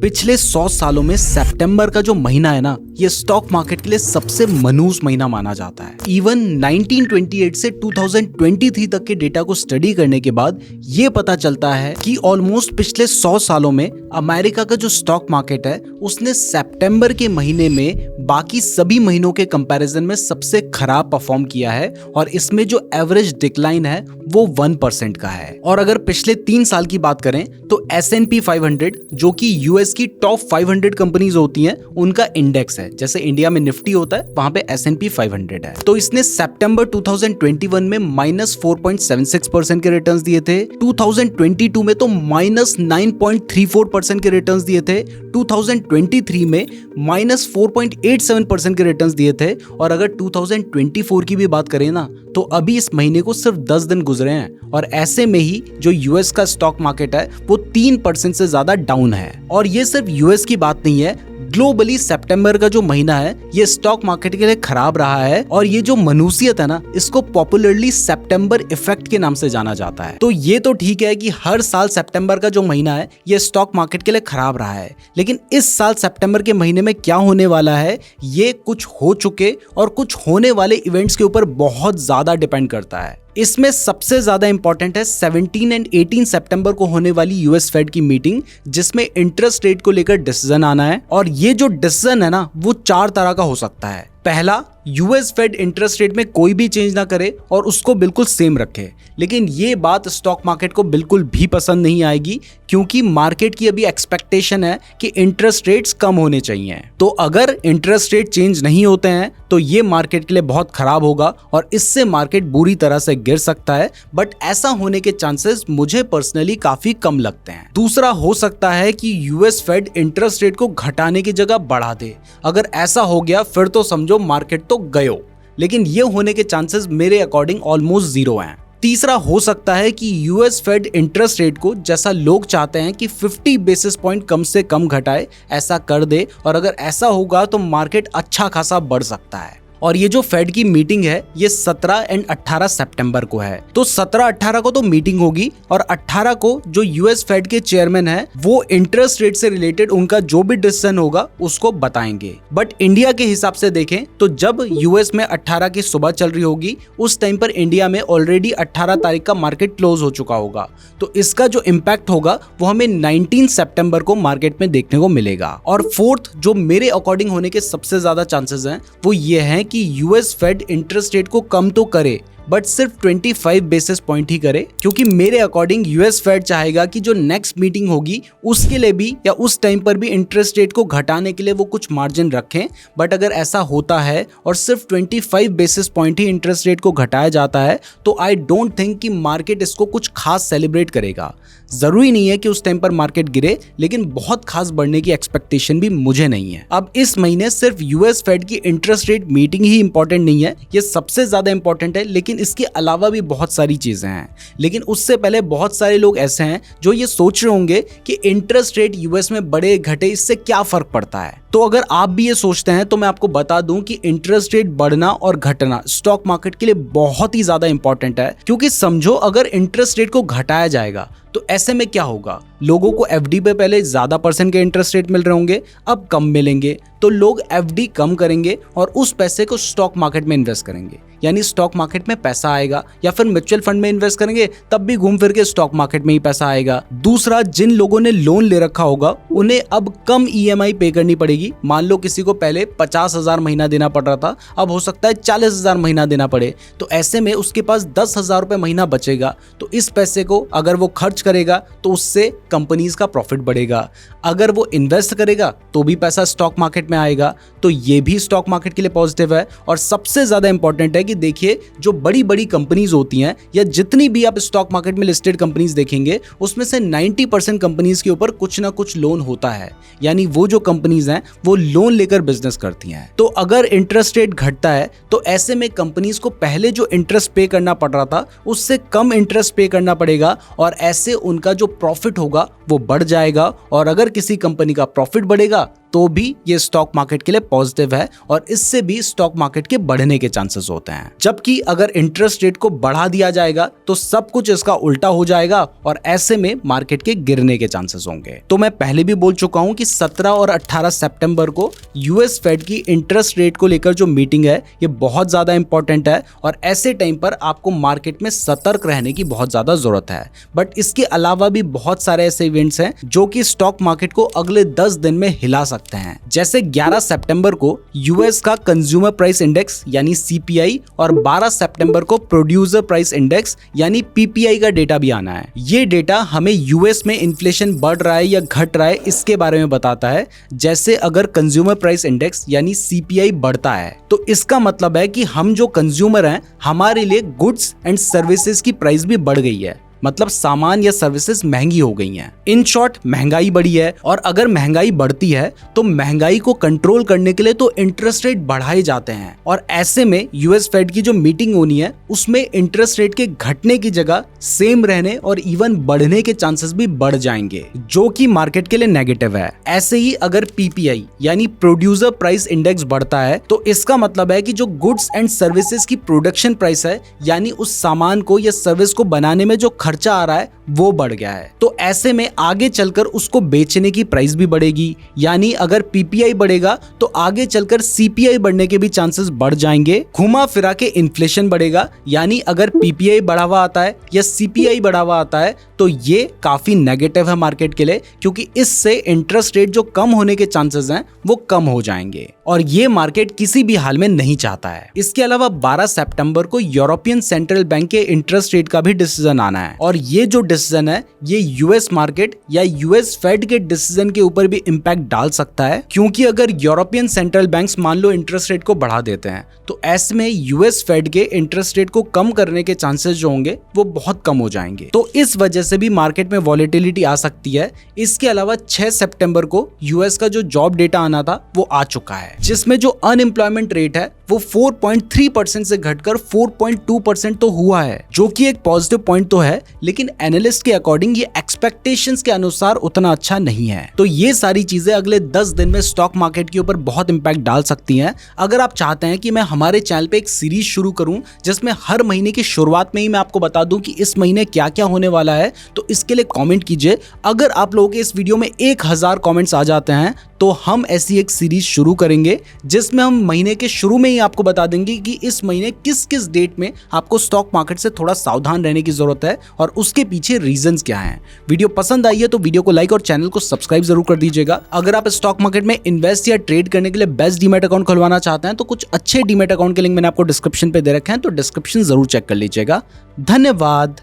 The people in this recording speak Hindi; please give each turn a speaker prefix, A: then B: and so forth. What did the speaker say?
A: पिछले 100 सालों में सितंबर का जो महीना है ना, ये स्टॉक मार्केट के लिए सबसे मनहूस महीना माना जाता है। इवन 1928 से 2023 तक के डेटा को स्टडी करने के बाद ये पता चलता है कि ऑलमोस्ट पिछले 100 सालों में अमेरिका का जो स्टॉक मार्केट है उसने सितंबर के महीने में बाकी सभी महीनों के कंपैरिजन में सबसे खराब परफॉर्म किया है और इसमें जो एवरेज डिक्लाइन है वो 1% का है। और अगर पिछले 3 साल की बात करें तो S&P 500 जो कि यूएस की टॉप 500 कंपनीज होती हैं उनका इंडेक्स है। जैसे इंडिया में निफ्टी होता है वहां पे S&P 500 है। तो इसने सितंबर 2021 में -4.76% के रिटर्न्स दिए थे, 2022 में तो -9.34% के रिटर्न्स दिए थे, 2023 में -4.87% के रिटर्न्स दिए थे। और अगर 2024 की भी बात करें ना तो अभी इस महीने को सिर्फ 10 दिन गुजरे हैं और ऐसे में ही जो यूएस का स्टॉक मार्केट है वो 3% से ज्यादा डाउन है। और ये सिर्फ यूएस की बात नहीं है, ग्लोबली सितंबर का जो महीना है ये स्टॉक मार्केट के लिए खराब रहा है। और ये जो मनूसियत है ना, इसको पॉपुलरली सितंबर इफेक्ट के नाम से जाना जाता है। तो ये तो ठीक है कि हर साल सितंबर का जो महीना है ये स्टॉक मार्केट के लिए खराब रहा है, लेकिन इस साल सितंबर के महीने में क्या होने वाला है ये कुछ हो चुके और कुछ होने वाले इवेंट्स के ऊपर बहुत ज्यादा डिपेंड करता है। इसमें सबसे ज्यादा इंपॉर्टेंट है 17 और 18 सितंबर को होने वाली यूएस फेड की मीटिंग, जिसमें इंटरेस्ट रेट को लेकर डिसीजन आना है। और ये जो डिसीजन है ना वो 4 तरह का हो सकता है। पहला, यूएस फेड इंटरेस्ट रेट में कोई भी चेंज ना करे और उसको बिल्कुल सेम रखे। लेकिन ये बात स्टॉक मार्केट को बिल्कुल भी पसंद नहीं आएगी, क्योंकि मार्केट की अभी एक्सपेक्टेशन है कि इंटरेस्ट रेट्स कम होने चाहिए। तो अगर इंटरेस्ट रेट चेंज नहीं होते हैं तो ये मार्केट के लिए बहुत खराब होगा और इससे मार्केट बुरी तरह से गिर सकता है। बट ऐसा होने के चांसेस मुझे पर्सनली काफी कम लगते हैं। दूसरा हो सकता है कि यूएस फेड इंटरेस्ट रेट को घटाने की जगह बढ़ा दे। अगर ऐसा हो गया फिर तो समझो मार्केट तो गयो, लेकिन ये होने के चांसेस मेरे अकॉर्डिंग ऑलमोस्ट 0 हैं। तीसरा हो सकता है कि यूएस फेड इंटरेस्ट रेट को जैसा लोग चाहते हैं कि 50 बेसिस पॉइंट कम से कम घटाए, ऐसा कर दे। और अगर ऐसा होगा तो मार्केट अच्छा खासा बढ़ सकता है। और ये जो फेड की मीटिंग है ये 17 और 18 सितंबर को है। तो 17-18 को तो मीटिंग होगी और 18 को जो यूएस फेड के चेयरमैन है वो इंटरेस्ट रेट से रिलेटेड उनका जो भी डिसीजन होगा उसको बताएंगे। बट इंडिया के हिसाब से देखें तो जब यूएस में 18 की सुबह चल रही होगी उस टाइम पर इंडिया में ऑलरेडी 18 तारीख का मार्केट क्लोज हो चुका होगा। तो इसका जो इम्पैक्ट होगा वो हमें 19 सितंबर को मार्केट में देखने को मिलेगा। और फोर्थ, जो मेरे अकॉर्डिंग होने के सबसे ज्यादा चांसेस हैं वो ये हैं कि यूएस फेड इंटरेस्ट रेट को कम तो करे बट सिर्फ 25 बेसिस पॉइंट ही करे, क्योंकि मेरे अकॉर्डिंग यूएस फेड चाहेगा कि जो नेक्स्ट मीटिंग होगी उसके लिए भी या उस टाइम पर भी इंटरेस्ट रेट को घटाने के लिए वो कुछ मार्जिन रखें। बट अगर ऐसा होता है और सिर्फ 25 बेसिस पॉइंट ही इंटरेस्ट रेट को घटाया जाता है तो आई डोंट थिंक कि मार्केट इसको कुछ खास सेलिब्रेट करेगा। जरूरी नहीं है कि उस टाइम पर मार्केट गिरे, लेकिन बहुत खास बढ़ने की एक्सपेक्टेशन भी मुझे नहीं है। अब इस महीने सिर्फ यूएस फेड की इंटरेस्ट रेट मीटिंग ही इंपॉर्टेंट नहीं है, ये सबसे ज्यादा इंपॉर्टेंट है, लेकिन इसके अलावा भी बहुत सारी चीजें हैं। लेकिन उससे पहले बहुत सारे लोग ऐसे हैं जो ये सोच रहे होंगे कि इंटरेस्ट रेट यूएस में बढ़े घटे इससे क्या फर्क पड़ता है। तो अगर आप भी ये सोचते हैं तो मैं आपको बता दूं कि इंटरेस्ट रेट बढ़ना और घटना स्टॉक मार्केट के लिए बहुत ही ज्यादा इंपॉर्टेंट है। क्योंकि समझो अगर इंटरेस्ट रेट को घटाया जाएगा तो ऐसे में क्या होगा, लोगों को एफडी पे पहले ज्यादा % के इंटरेस्ट रेट मिल रहे होंगे, अब कम मिलेंगे। तो लोग एफडी कम करेंगे और उस पैसे को स्टॉक मार्केट में इन्वेस्ट करेंगे, यानी स्टॉक मार्केट में पैसा आएगा। या फिर म्यूचुअल फंड में इन्वेस्ट करेंगे तब भी घूम फिर के स्टॉक मार्केट में ही पैसा आएगा। दूसरा, जिन लोगों ने लोन ले रखा होगा उन्हें अब कम ईएमआई पे करनी पड़ेगी। मान लो किसी को पहले 50,000 महीना देना पड़ रहा था, अब हो सकता है 40,000 महीना देना पड़े। तो ऐसे में उसके पास 10,000 रुपए महीना बचेगा। तो इस पैसे को अगर वो खर्च करेगा तो उससे कंपनीज का प्रॉफिट बढ़ेगा। अगर वो इन्वेस्ट करेगा तो भी पैसा स्टॉक मार्केट में आएगा। तो ये भी स्टॉक मार्केट के लिए पॉजिटिव है। और सबसे ज्यादा इंपॉर्टेंट है कि देखिए जो बड़ी बड़ी कंपनीज होती हैं या जितनी भी आप स्टॉक मार्केट में लिस्टेड कंपनीज देखेंगे उसमें से 90% कंपनीज के ऊपर कुछ ना कुछ लोन होता है, यानी वो जो कंपनीज हैं वो लोन लेकर बिजनेस करती हैं। तो अगर इंटरेस्ट रेट घटता है तो ऐसे में कंपनीज को पहले जो इंटरेस्ट पे करना पड़ रहा था उससे कम इंटरेस्ट पे करना पड़ेगा और ऐसे उनका जो प्रॉफिट होगा वो बढ़ जाएगा। और अगर किसी कंपनी का प्रॉफिट बढ़ेगा तो भी ये स्टॉक मार्केट के लिए पॉजिटिव है और इससे भी स्टॉक मार्केट के बढ़ने के चांसेस होते हैं। जबकि अगर इंटरेस्ट रेट को बढ़ा दिया जाएगा तो सब कुछ इसका उल्टा हो जाएगा और ऐसे में मार्केट के गिरने के चांसेस होंगे। तो मैं पहले भी बोल चुका हूं कि 17 और 18 सितंबर को यूएस फेड की इंटरेस्ट रेट को लेकर जो मीटिंग है ये बहुत ज्यादा इंपॉर्टेंट है और ऐसे टाइम पर आपको मार्केट में सतर्क रहने की बहुत ज्यादा जरूरत है। बट इसके अलावा भी बहुत सारे ऐसे इवेंट्स हैं जो कि स्टॉक मार्केट को अगले 10 दिन में हिला सकते हैं। जैसे 11 सितंबर को यूएस का कंज्यूमर प्राइस इंडेक्स यानी सीपीआई और 12 सितंबर को प्रोड्यूसर प्राइस इंडेक्स यानी पीपीआई का डेटा भी आना है। ये डेटा हमें यूएस में इन्फ्लेशन बढ़ रहा है या घट रहा है इसके बारे में बताता है। जैसे अगर कंज्यूमर प्राइस इंडेक्स यानी सीपीआई बढ़ता है तो इसका मतलब है कि हम जो कंज्यूमर हैं हमारे लिए गुड्स एंड सर्विसेज की प्राइस भी बढ़ गई है, मतलब सामान या सर्विसेज महंगी हो गई हैं। इन शॉर्ट महंगाई बढ़ी है और अगर महंगाई बढ़ती है तो महंगाई को कंट्रोल करने के लिए तो इंटरेस्ट रेट बढ़ाए जाते हैं और ऐसे में यूएस फेड की जो मीटिंग होनी है उसमें इंटरेस्ट रेट के घटने की जगह सेम रहने और इवन बढ़ने के चांसेस भी बढ़ जाएंगे, जो कि मार्केट के लिए नेगेटिव है। ऐसे ही अगर पीपीआई यानी प्रोड्यूसर प्राइस इंडेक्स बढ़ता है तो इसका मतलब है कि जो गुड्स एंड सर्विसेज की प्रोडक्शन प्राइस है यानी उस सामान को या सर्विस को बनाने में जो खर्चा आ रहा है वो बढ़ गया है। तो ऐसे में आगे चलकर उसको बेचने की प्राइस भी बढ़ेगी, यानी अगर पीपीआई बढ़ेगा तो आगे चलकर सीपीआई बढ़ने के भी चांसेस बढ़ जाएंगे। घुमा फिरा के इन्फ्लेशन बढ़ेगा, यानी अगर पीपीआई बढ़ा हुआ आता है या सीपीआई बढ़ा हुआ आता है तो ये काफी नेगेटिव है मार्केट के लिए, क्योंकि इससे इंटरेस्ट रेट जो कम होने के चांसेस हैं वो कम हो जाएंगे और ये मार्केट किसी भी हाल में नहीं चाहता है। इसके अलावा 12 सितंबर को यूरोपियन सेंट्रल बैंक के इंटरेस्ट रेट का भी डिसीजन आना है और ये जो डिसीजन है ये यूएस मार्केट या यूएस फेड के डिसीजन के ऊपर भी इंपैक्ट डाल सकता है, क्योंकि अगर यूरोपियन सेंट्रल बैंक्स मान लो इंटरेस्ट रेट को बढ़ा देते हैं तो ऐसे में यूएस फेड के इंटरेस्ट रेट को कम करने के चांसेस जो होंगे वो बहुत कम हो जाएंगे। तो इस वजह से भी मार्केट में वॉलेटिलिटी आ सकती है। इसके अलावा 6 सितंबर को यूएस का जो जॉब डेटा आना था वो आ चुका है, जिसमें जो अनएम्प्लॉयमेंट रेट है वो 4.3% से घटकर 4.2% तो हुआ है, जो कि एक पॉजिटिव पॉइंट तो है, लेकिन एनालिस्ट के अकॉर्डिंग ये एक्सपेक्टेशंस के अनुसार उतना अच्छा नहीं है। तो ये सारी चीजें अगले 10 दिन में स्टॉक मार्केट के ऊपर बहुत इंपैक्ट डाल सकती हैं। अगर आप चाहते हैं कि मैं हमारे चैनल पे एक सीरीज शुरू करूं जिसमें हर महीने की शुरुआत में ही मैं आपको बता दूं कि इस महीने क्या क्या होने वाला है, तो इसके लिए कमेंट कीजिए। अगर आप लोगों के इस वीडियो में 1000 कमेंट्स आ जाते हैं तो हम ऐसी एक सीरीज शुरू करेंगे जिसमें हम महीने के शुरू में ही आपको बता देंगे कि इस महीने किस किस डेट में आपको स्टॉक मार्केट से थोड़ा सावधान रहने की जरूरत है और उसके पीछे रीजंस क्या हैं। वीडियो पसंद आई है तो वीडियो को लाइक और चैनल को सब्सक्राइब जरूर कर दीजिएगा। अगर आप स्टॉक मार्केट में इन्वेस्ट या ट्रेड करने के लिए बेस्ट डीमैट अकाउंट खुलवाना चाहते हैं तो कुछ अच्छे डीमैट अकाउंट के लिंक मैंने आपको डिस्क्रिप्शन पे दे रखे हैं, तो डिस्क्रिप्शन जरूर चेक कर लीजिएगा। धन्यवाद।